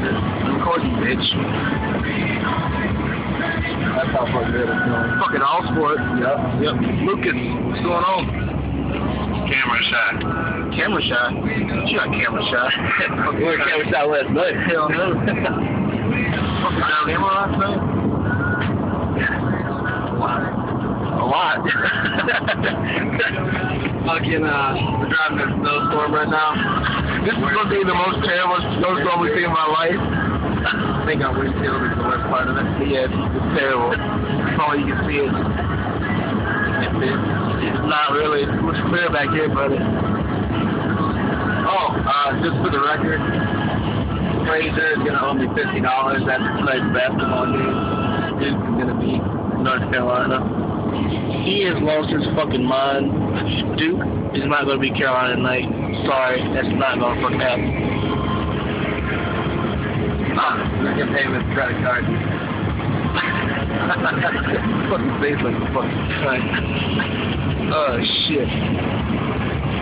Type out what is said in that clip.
Recording, bitch. That's how fucking good it's going. Fucking all sport. Yep. Lucas, what's going on? Camera shot. Camera shot? You got camera shot. We were camera shot last night. Hell no. Fucking down camera last night? A lot. Fucking, we're driving in a snowstorm right now. This is gonna be the most terrible snowstorm we've seen in my life. I think our windshield is the worst part of it. Yeah, it's terrible. That's all you can see. It's not really. It looks clear back here, buddy. Oh, just for the record, Fraser is gonna owe me $50 after tonight's basketball game. Duke is gonna beat North Carolina. He has lost his fucking mind. Duke is not going to beat Carolina tonight. Sorry, that's not going to fucking happen. We're gonna pay him with credit card. Fucking face like a fucking cunt. Oh, shit.